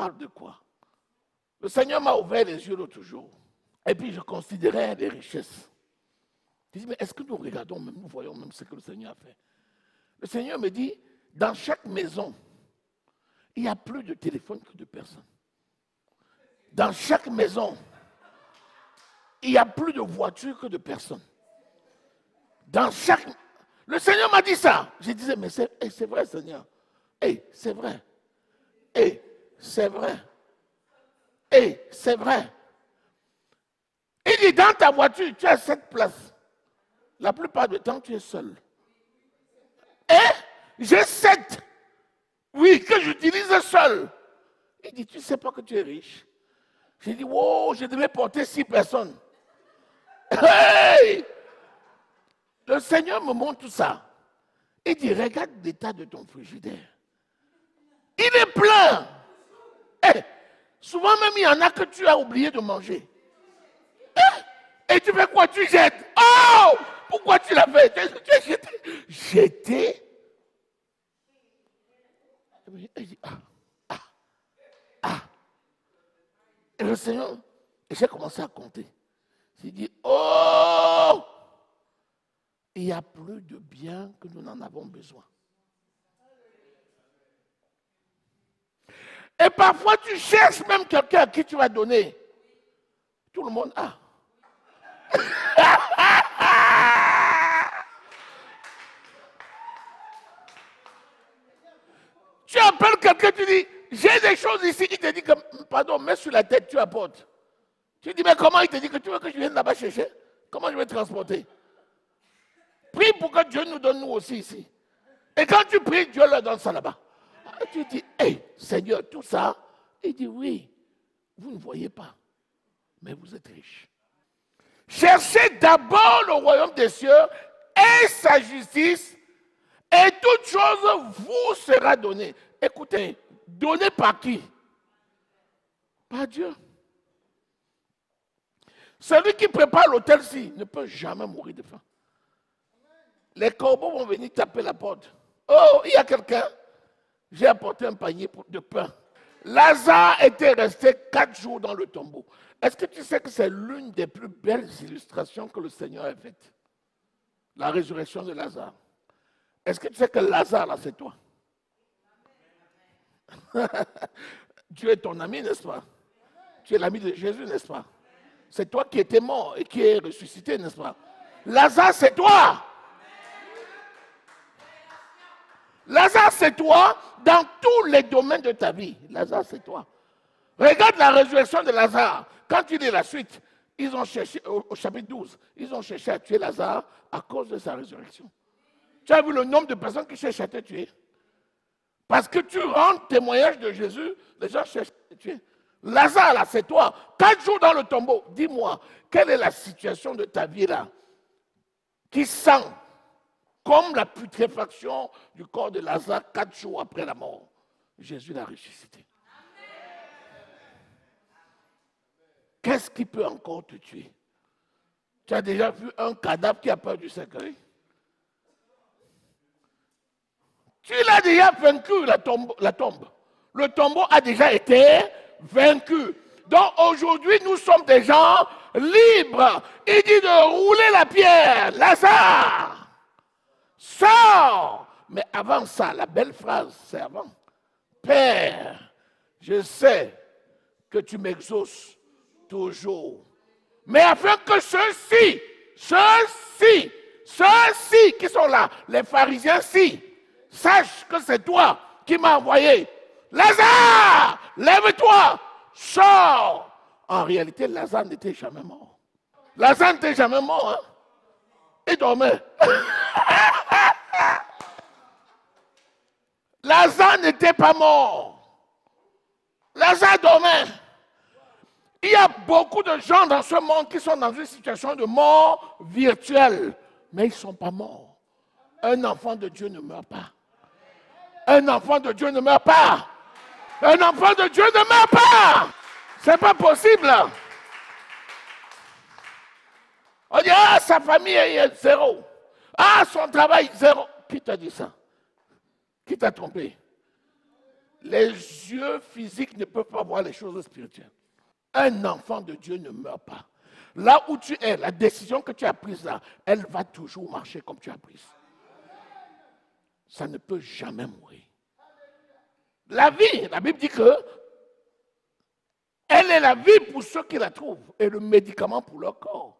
parle de quoi? Le Seigneur m'a ouvert les yeux l'autre jour. Et puis je considérais les richesses. Je dis, mais est-ce que nous regardons même, nous voyons même ce que le Seigneur a fait? Le Seigneur me dit, dans chaque maison, il y a plus de téléphone que de personnes. Dans chaque maison, il y a plus de voitures que de personnes. Dans chaque... Le Seigneur m'a dit ça. Je disais, mais c'est vrai, Seigneur. C'est vrai. C'est vrai. C'est vrai. Il dit, dans ta voiture, tu as 7 places. La plupart du temps, tu es seul. J'ai 7. Oui, que j'utilise seul. Il dit, tu ne sais pas que tu es riche. J'ai dit, wow, je devais porter 6 personnes. Hey! Le Seigneur me montre tout ça. Il dit, regarde l'état de ton frigidaire. Il est plein. Souvent même, il y en a que tu as oublié de manger. Et tu fais quoi? Tu jettes. Oh! Pourquoi tu l'as fait? Tu as jeté. Jeté? Il dit, Et le Seigneur, et j'ai commencé à compter. J'ai dit, oh! Il y a plus de biens que nous n'en avons besoin. Et parfois, tu cherches même quelqu'un à qui tu vas donner. Tout le monde a. Tu appelles quelqu'un, tu dis, j'ai des choses ici. Il te dit, que, pardon, mets sur la tête, tu apportes. Tu dis, mais comment? Il te dit que tu veux que je vienne là-bas chercher? Comment je vais transporter? Prie pour que Dieu nous donne nous aussi ici. Et quand tu pries, Dieu leur donne ça là-bas. Tu dis, Seigneur, tout ça. Il dit, oui, vous ne voyez pas, mais vous êtes riches. Cherchez d'abord le royaume des cieux et sa justice, et toute chose vous sera donnée. Écoutez, donné par qui? Par Dieu. Celui qui prépare l'hôtel-ci ne peut jamais mourir de faim. Les corbeaux vont venir taper la porte. Oh, il y a quelqu'un? J'ai apporté un panier de pain. Lazare était resté 4 jours dans le tombeau. Est-ce que tu sais que c'est l'une des plus belles illustrations que le Seigneur a faites? La résurrection de Lazare. Est-ce que tu sais que Lazare, là, c'est toi? Tu es ton ami, n'est-ce pas? Tu es l'ami de Jésus, n'est-ce pas? C'est toi qui étais mort et qui est ressuscité, n'est-ce pas? Lazare, c'est toi! Lazare, c'est toi dans tous les domaines de ta vie. Lazare, c'est toi. Regarde la résurrection de Lazare. Quand tu lis la suite, ils ont cherché, au chapitre 12, ils ont cherché à tuer Lazare à cause de sa résurrection. Tu as vu le nombre de personnes qui cherchent à te tuer? Parce que tu rends témoignage de Jésus, les gens cherchent à te tuer. Lazare, là, c'est toi. 4 jours dans le tombeau. Dis-moi, quelle est la situation de ta vie là qui sent comme la putréfaction du corps de Lazare 4 jours après la mort? Jésus l'a ressuscité. Qu'est-ce qui peut encore te tuer? Tu as déjà vu un cadavre qui a peur du cercueil? Tu l'as déjà vaincu, la tombe. Le tombeau a déjà été vaincu. Donc aujourd'hui, nous sommes des gens libres. Il dit de rouler la pierre. Lazare, sors. Mais avant ça, la belle phrase, c'est avant. Père, je sais que tu m'exauces toujours. Mais afin que ceux-ci qui sont là, les pharisiens-ci, sachent que c'est toi qui m'as envoyé. Lazare, lève-toi, sors. En réalité, Lazare n'était jamais mort. Lazare n'était jamais mort. Hein? Il dormait. Lazare n'était pas mort. Lazare dormait. Il y a beaucoup de gens dans ce monde qui sont dans une situation de mort virtuelle, mais ils ne sont pas morts. Un enfant de Dieu ne meurt pas. Un enfant de Dieu ne meurt pas. Un enfant de Dieu ne meurt pas. C'est pas possible. On dit, ah, sa famille est 0. Ah, son travail, 0. Qui t'a dit ça? Qui t'a trompé? Les yeux physiques ne peuvent pas voir les choses spirituelles. Un enfant de Dieu ne meurt pas. Là où tu es, la décision que tu as prise là, elle va toujours marcher comme tu as prise. Ça ne peut jamais mourir. La vie, la Bible dit que elle est la vie pour ceux qui la trouvent et le médicament pour leur corps.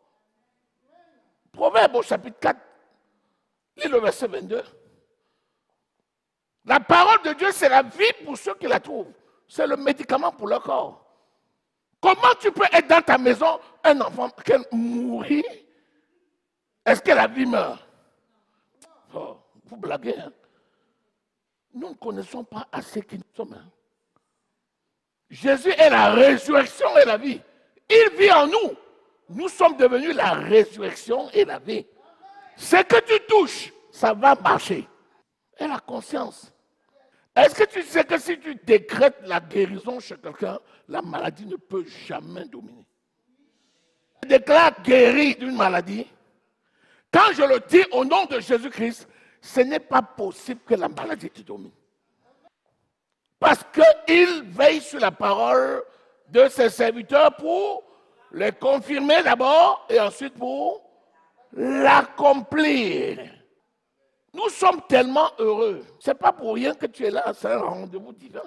Proverbe au chapitre 4, lis le verset 22. La parole de Dieu, c'est la vie pour ceux qui la trouvent. C'est le médicament pour leur corps. Comment tu peux être dans ta maison, un enfant qui mourit? Est-ce que la vie meurt? Oh, vous blaguez, hein? Nous ne connaissons pas assez qui nous sommes. Hein? Jésus est la résurrection et la vie. Il vit en nous. Nous sommes devenus la résurrection et la vie. Ce que tu touches, ça va marcher. Et la conscience. Est-ce que tu sais que si tu décrètes la guérison chez quelqu'un, la maladie ne peut jamais dominer? Je déclare guéri d'une maladie. Quand je le dis au nom de Jésus-Christ, ce n'est pas possible que la maladie te domine. Parce qu'il veille sur la parole de ses serviteurs pour les confirmer d'abord et ensuite pour l'accomplir. Nous sommes tellement heureux. Ce n'est pas pour rien que tu es là, c'est un rendez-vous divin.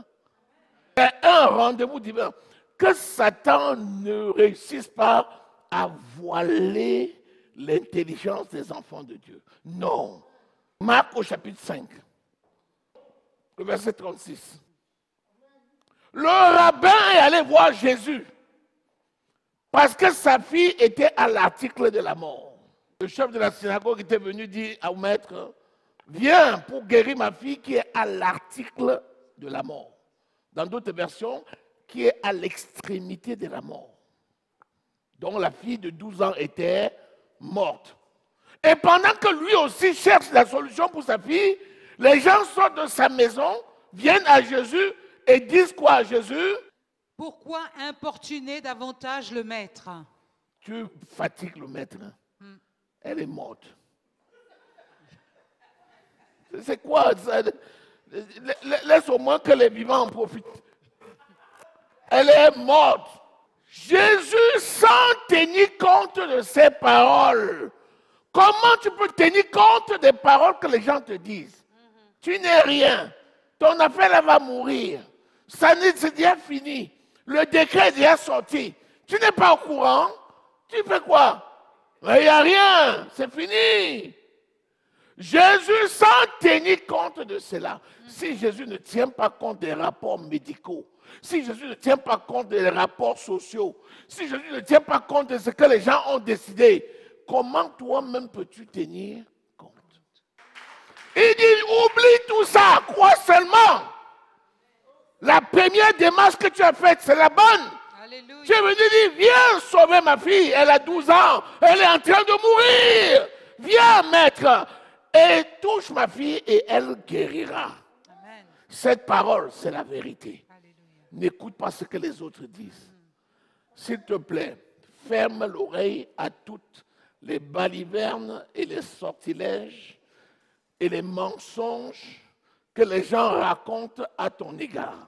C'est un rendez-vous divin. Que Satan ne réussisse pas à voiler l'intelligence des enfants de Dieu. Non. Marc au chapitre 5, le verset 36. Le rabbin est allé voir Jésus parce que sa fille était à l'article de la mort. Le chef de la synagogue était venu dire au maître, viens pour guérir ma fille qui est à l'article de la mort. Dans d'autres versions, qui est à l'extrémité de la mort. Donc la fille de 12 ans était morte. Et pendant que lui aussi cherche la solution pour sa fille, les gens sortent de sa maison, viennent à Jésus et disent quoi à Jésus? Pourquoi importuner davantage le maître? Tu fatigues le maître. Elle est morte. C'est quoi ça? Laisse au moins que les vivants en profitent. Elle est morte. Jésus, sans tenir compte de ses paroles, comment tu peux tenir compte des paroles que les gens te disent? Tu n'es rien. Ton affaire, elle va mourir. Ça c'est déjà fini. Le décret est déjà sorti. Tu n'es pas au courant. Tu fais quoi? Il n'y a rien. C'est fini. Jésus, sans tenir compte de cela, si Jésus ne tient pas compte des rapports médicaux, si Jésus ne tient pas compte des rapports sociaux, si Jésus ne tient pas compte de ce que les gens ont décidé, comment toi-même peux-tu tenir compte? Il dit, oublie tout ça, crois seulement. La première démarche que tu as faite, c'est la bonne. Alléluia. Tu es venu dire, viens sauver ma fille, elle a 12 ans, elle est en train de mourir. Viens, maître, et touche ma fille et elle guérira. Amen. Cette parole, c'est la vérité. Alléluia. N'écoute pas ce que les autres disent. S'il te plaît, ferme l'oreille à toutes les balivernes et les sortilèges et les mensonges que les gens racontent à ton égard.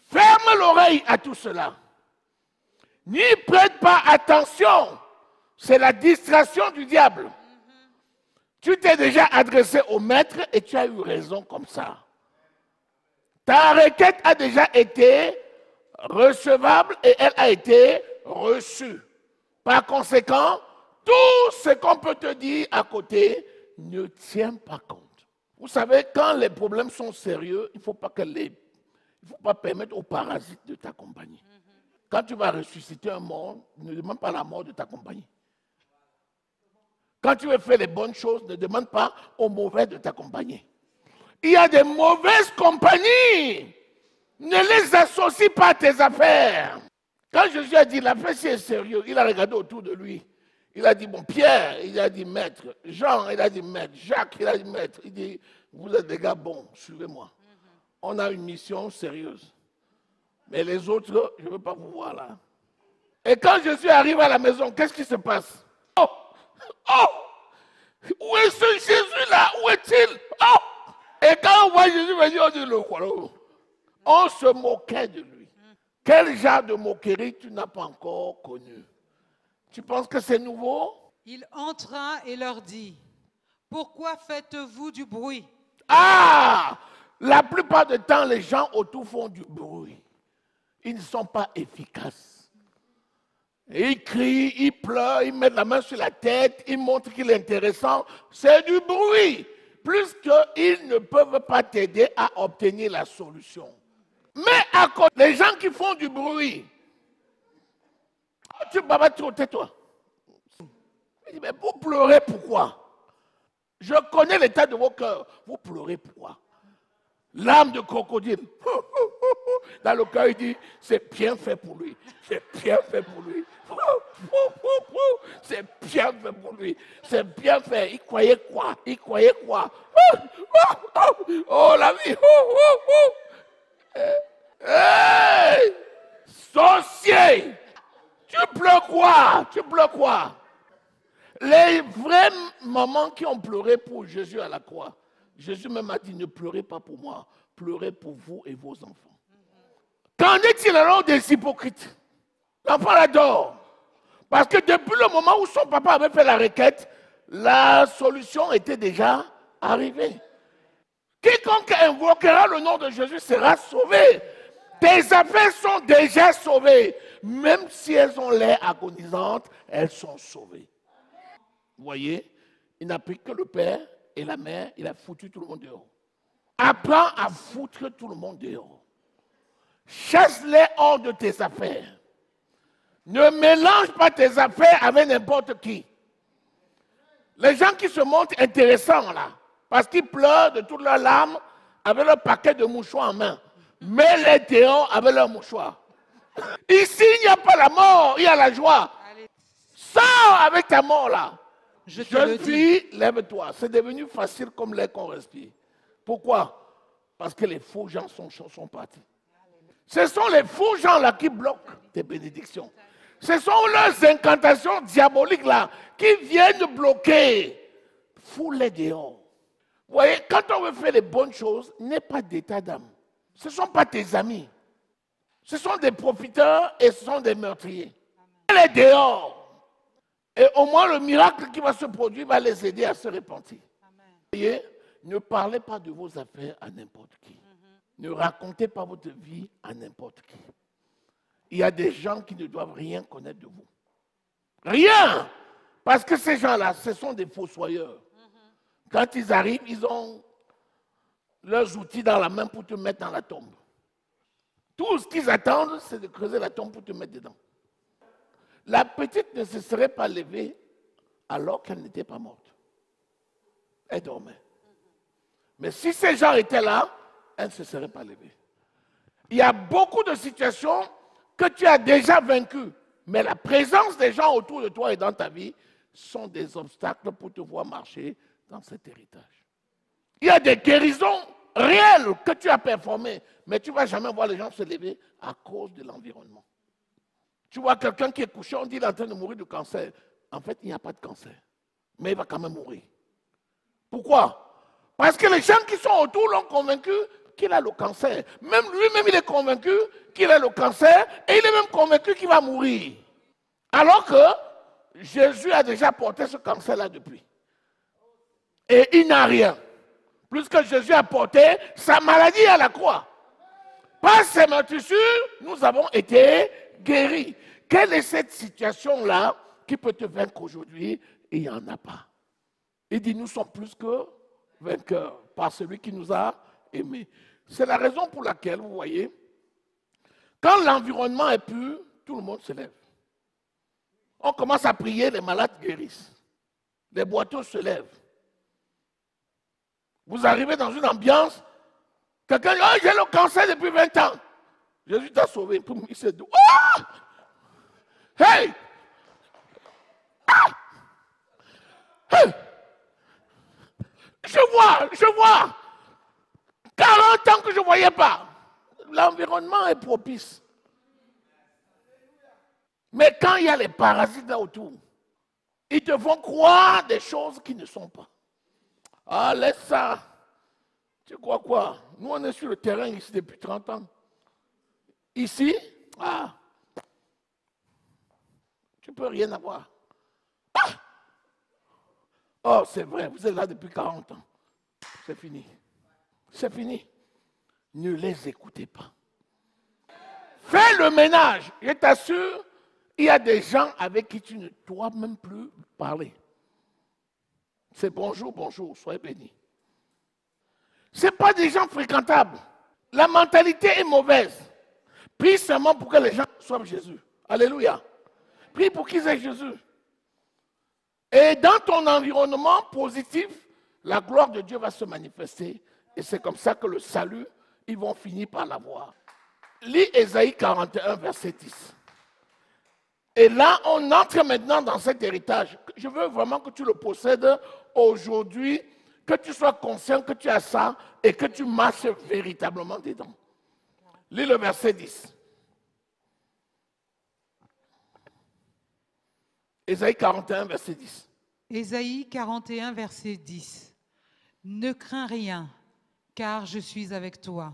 Ferme l'oreille à tout cela. N'y prête pas attention. C'est la distraction du diable. Tu t'es déjà adressé au maître et tu as eu raison comme ça. Ta requête a déjà été recevable et elle a été reçue. Par conséquent, tout ce qu'on peut te dire à côté ne tient pas compte. Vous savez, quand les problèmes sont sérieux, il ne faut pas permettre aux parasites de t'accompagner. Quand tu vas ressusciter un mort, ne demande pas la mort de ta compagnie. Quand tu veux faire les bonnes choses, ne demande pas aux mauvais de t'accompagner. Il y a des mauvaises compagnies. Ne les associe pas à tes affaires. Quand Jésus a dit, l'affaire c'est sérieux, il a regardé autour de lui. Il a dit, bon, Pierre, il a dit maître. Jean, il a dit maître. Jacques, il a dit maître. Il dit, vous êtes des gars bons, suivez-moi. On a une mission sérieuse. Mais les autres, je ne veux pas vous voir là. Et quand Jésus arrive à la maison, qu'est-ce qui se passe? Oh! Oh! Où est ce Jésus-là? Où est-il? Oh! Et quand on voit Jésus venir, on dit, le voilà. On se moquait de lui. Quel genre de moquerie tu n'as pas encore connu? Tu penses que c'est nouveau? Il entra et leur dit, « Pourquoi faites-vous du bruit? » Ah! La plupart du temps, les gens autour font du bruit. Ils ne sont pas efficaces. Et ils crient, ils pleurent, ils mettent la main sur la tête, ils montrent qu'il est intéressant. C'est du bruit. Plus qu'ils ne peuvent pas t'aider à obtenir la solution. Mais à côté, les gens qui font du bruit, tu vas tais-toi. Il dit, mais vous pleurez pourquoi? Je connais l'état de vos cœurs. Vous pleurez pourquoi? L'âme de crocodile. Dans le cœur, il dit, c'est bien fait pour lui. C'est bien fait pour lui. C'est bien fait pour lui. C'est bien fait. Il croyait quoi? Il croyait quoi? Oh, la vie. Hey! Sorcier! Tu pleures quoi? Tu pleures quoi? Les vrais mamans qui ont pleuré pour Jésus à la croix, Jésus même a dit, ne pleurez pas pour moi, pleurez pour vous et vos enfants. Qu'en est-il alors des hypocrites? L'enfant l'adore. Parce que depuis le moment où son papa avait fait la requête, la solution était déjà arrivée. Quiconque invoquera le nom de Jésus sera sauvé. Tes affaires sont déjà sauvées. Même si elles ont l'air agonisantes, elles sont sauvées. Vous voyez, il n'a pris que le père et la mère, il a foutu tout le monde dehors. Apprends à foutre tout le monde dehors. Chasse-les hors de tes affaires. Ne mélange pas tes affaires avec n'importe qui. Les gens qui se montrent intéressants là, parce qu'ils pleurent de toutes leurs larmes avec leur paquet de mouchoirs en main. Mets-les dehors avec leurs mouchoirs. Ici, il n'y a pas la mort, il y a la joie. Sors avec ta mort là. Jeune fille, lève-toi. C'est devenu facile comme l'air qu'on respire. Pourquoi? Parce que les faux gens sont partis. Ce sont les faux gens là qui bloquent tes bénédictions. Ce sont leurs incantations diaboliques là qui viennent bloquer. Fous-les dehors. Vous voyez, quand on veut faire les bonnes choses, n'aie pas d'état d'âme. Ce ne sont pas tes amis. Ce sont des profiteurs et ce sont des meurtriers. Les dehors. Et au moins le miracle qui va se produire va les aider à se repentir. Vous voyez, ne parlez pas de vos affaires à n'importe qui. Ne racontez pas votre vie à n'importe qui. Il y a des gens qui ne doivent rien connaître de vous. Rien! Parce que ces gens-là, ce sont des fossoyeurs. Quand ils arrivent, ils ont leurs outils dans la main pour te mettre dans la tombe. Tout ce qu'ils attendent, c'est de creuser la tombe pour te mettre dedans. La petite ne se serait pas levée alors qu'elle n'était pas morte. Elle dormait. Mais si ces gens étaient là, elle ne se serait pas levée. Il y a beaucoup de situations que tu as déjà vaincues, mais la présence des gens autour de toi et dans ta vie sont des obstacles pour te voir marcher dans cet héritage. Il y a des guérisons réelles que tu as performées, mais tu ne vas jamais voir les gens se lever à cause de l'environnement. Tu vois quelqu'un qui est couché, on dit qu'il est en train de mourir de cancer. En fait, il n'y a pas de cancer, mais il va quand même mourir. Pourquoi? Parce que les gens qui sont autour l'ont convaincu qu'il a le cancer. Même lui-même, il est convaincu qu'il a le cancer et il est même convaincu qu'il va mourir. Alors que Jésus a déjà porté ce cancer-là depuis. Et il n'a rien. Plus que Jésus a porté sa maladie à la croix. Par ses meurtrissures, nous avons été guéris. Quelle est cette situation-là qui peut te vaincre aujourd'hui? Et il n'y en a pas. Il dit, nous sommes plus que vainqueurs par celui qui nous a aimés. C'est la raison pour laquelle, vous voyez, quand l'environnement est pur, tout le monde se lève. On commence à prier, les malades guérissent. Les boiteux se lèvent. Vous arrivez dans une ambiance, quelqu'un dit, oh, j'ai le cancer depuis 20 ans. Jésus t'a sauvé. Il s'est dit, oh! Hey! Ah! Hey! Je vois. 40 ans que je ne voyais pas. L'environnement est propice. Mais quand il y a les parasites là autour, ils te font croire des choses qui ne sont pas. Ah, laisse ça. Tu crois quoi? Nous, on est sur le terrain ici depuis 30 ans. Ici, tu ne peux rien avoir. Oh, c'est vrai, vous êtes là depuis 40 ans. C'est fini. C'est fini. Ne les écoutez pas. Fais le ménage. Je t'assure, il y a des gens avec qui tu ne dois même plus parler. C'est bonjour, bonjour, soyez bénis. Ce pas des gens fréquentables. La mentalité est mauvaise. Prie seulement pour que les gens soient Jésus. Alléluia. Prie pour qu'ils aient Jésus. Et dans ton environnement positif, la gloire de Dieu va se manifester. Et c'est comme ça que le salut, ils vont finir par l'avoir. Lis Ésaïe 41, verset 10. Et là, on entre maintenant dans cet héritage. Je veux vraiment que tu le possèdes aujourd'hui, que tu sois conscient que tu as ça et que tu marches véritablement dedans. Lis le verset 10. Ésaïe 41, verset 10. Ésaïe 41, verset 10. Ne crains rien, car je suis avec toi.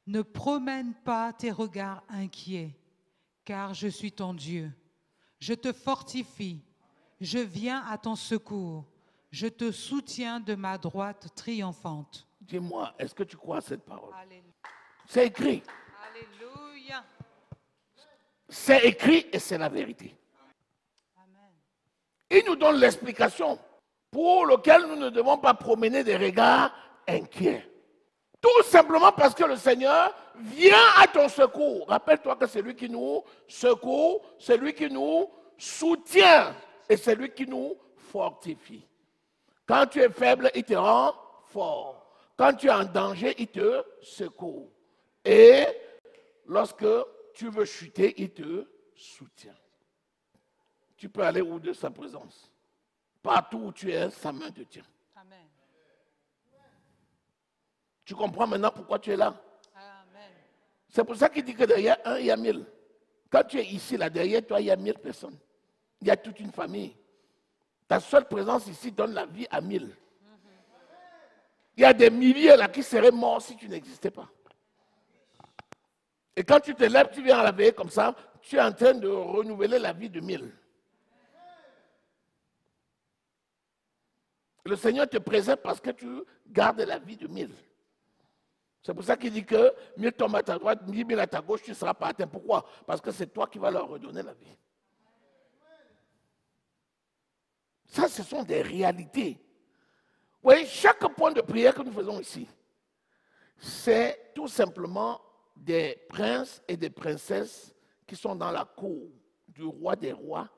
Ne promène pas tes regards inquiets, car je suis ton Dieu. Je te fortifie, je viens à ton secours. Je te soutiens de ma droite triomphante. Dis-moi, est-ce que tu crois à cette parole? Alléluia. C'est écrit. Alléluia. C'est écrit et c'est la vérité. Amen. Il nous donne l'explication pour laquelle nous ne devons pas promener des regards inquiets. Tout simplement parce que le Seigneur vient à ton secours. Rappelle-toi que c'est lui qui nous secourt, c'est lui qui nous soutient et c'est lui qui nous fortifie. Quand tu es faible, il te rend fort. Quand tu es en danger, il te secourt. Et lorsque tu veux chuter, il te soutient. Tu peux aller où de sa présence? Partout où tu es, sa main te tient. Amen. Tu comprends maintenant pourquoi tu es là? Amen. C'est pour ça qu'il dit que derrière un, il y a 1000. Quand tu es ici, là, derrière toi, il y a 1000 personnes. Il y a toute une famille. Ta seule présence ici donne la vie à 1000. Il y a des milliers là qui seraient morts si tu n'existais pas. Et quand tu te lèves, tu viens à la veille comme ça, tu es en train de renouveler la vie de 1000. Le Seigneur te préserve parce que tu gardes la vie de 1000. C'est pour ça qu'il dit que 1000 tombent à ta droite, 1000 à ta gauche, tu ne seras pas atteint. Pourquoi? Parce que c'est toi qui vas leur redonner la vie. Ça, ce sont des réalités. Vous voyez, chaque point de prière que nous faisons ici, c'est tout simplement des princes et des princesses qui sont dans la cour du roi des rois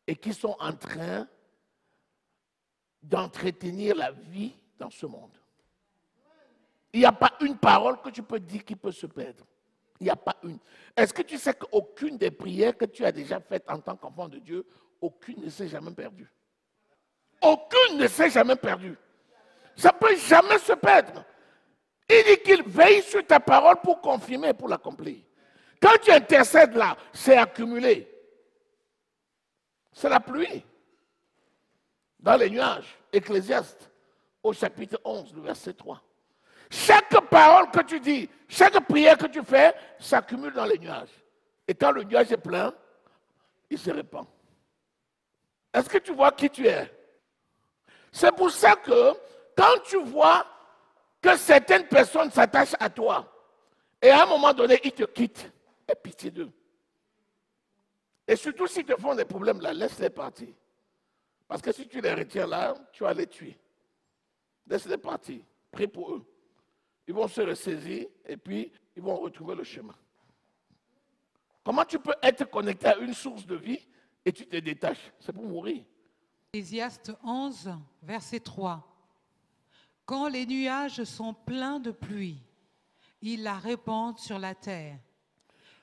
et qui sont en train d'entretenir la vie dans ce monde. Il n'y a pas une parole que tu peux dire qui peut se perdre. Il n'y a pas une. Est-ce que tu sais qu'aucune des prières que tu as déjà faites en tant qu'enfant de Dieu, aucune ne s'est jamais perdue? Aucune ne s'est jamais perdue. Ça ne peut jamais se perdre. Il dit qu'il veille sur ta parole pour confirmer, pour l'accomplir. Quand tu intercèdes là, c'est accumulé. C'est la pluie. Dans les nuages, Ecclésiaste, au chapitre 11, le verset 3. Chaque parole que tu dis, chaque prière que tu fais, s'accumule dans les nuages. Et quand le nuage est plein, il se répand. Est-ce que tu vois qui tu es? C'est pour ça que quand tu vois que certaines personnes s'attachent à toi, et à un moment donné, ils te quittent, aie pitié d'eux. Et surtout s'ils te font des problèmes là, laisse-les partir. Parce que si tu les retiens là, tu vas les tuer. Laisse-les partir. Prie pour eux. Ils vont se ressaisir et puis ils vont retrouver le chemin. Comment tu peux être connecté à une source de vie et tu te détaches? C'est pour mourir. Ecclésiaste 11, verset 3. Quand les nuages sont pleins de pluie, ils la répandent sur la terre.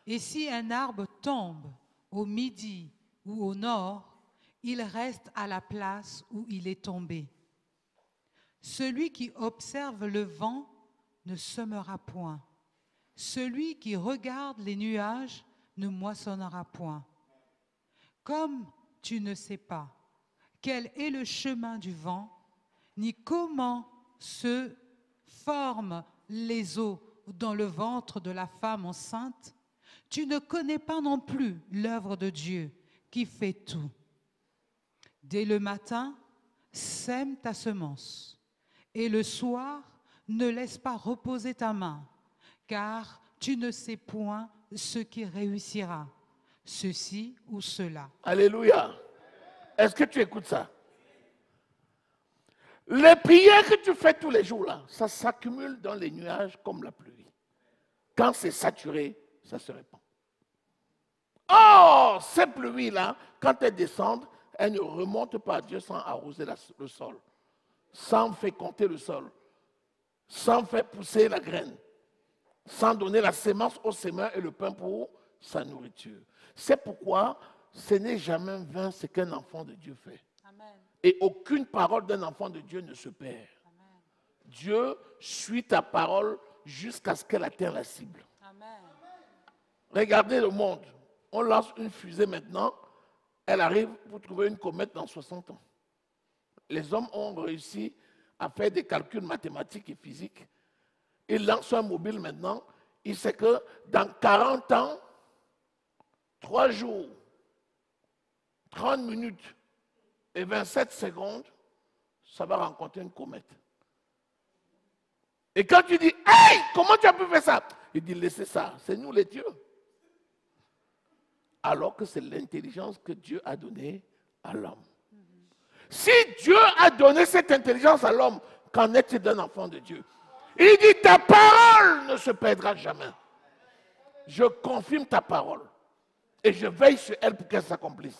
Et si un arbre tombe au midi ou au nord, il reste à la place où il est tombé. Celui qui observe le vent ne semera point. Celui qui regarde les nuages ne moissonnera point. Comme tu ne sais pas quel est le chemin du vent, ni comment se forme les os dans le ventre de la femme enceinte, tu ne connais pas non plus l'œuvre de Dieu qui fait tout. Dès le matin, sème ta semence, et le soir, ne laisse pas reposer ta main, car tu ne sais point ce qui réussira, ceci ou cela. Alléluia. Est-ce que tu écoutes ça? Les prières que tu fais tous les jours, là, ça s'accumule dans les nuages comme la pluie. Quand c'est saturé, ça se répand. Oh, ces pluies-là, quand elles descendent, elles ne remontent pas à Dieu sans arroser le sol, sans féconder le sol, sans faire pousser la graine, sans donner la sémence au semeur et le pain pour sa nourriture. C'est pourquoi ce n'est jamais vain ce qu'un enfant de Dieu fait. Amen. Et aucune parole d'un enfant de Dieu ne se perd. Amen. Dieu suit ta parole jusqu'à ce qu'elle atteigne la cible. Amen. Regardez le monde. On lance une fusée maintenant, elle arrive pour trouver une comète dans 60 ans. Les hommes ont réussi à faire des calculs mathématiques et physiques. Ils lancent un mobile maintenant. Il sait que dans 40 ans, 3 jours, 30 minutes et 27 secondes, ça va rencontrer une comète. Et quand tu dis, hey, comment tu as pu faire ça? Il dit, laissez ça, c'est nous les dieux. Alors que c'est l'intelligence que Dieu a donnée à l'homme. Si Dieu a donné cette intelligence à l'homme, qu'en est-il d'un enfant de Dieu? Il dit, ta parole ne se perdra jamais. Je confirme ta parole et je veille sur elle pour qu'elle s'accomplisse.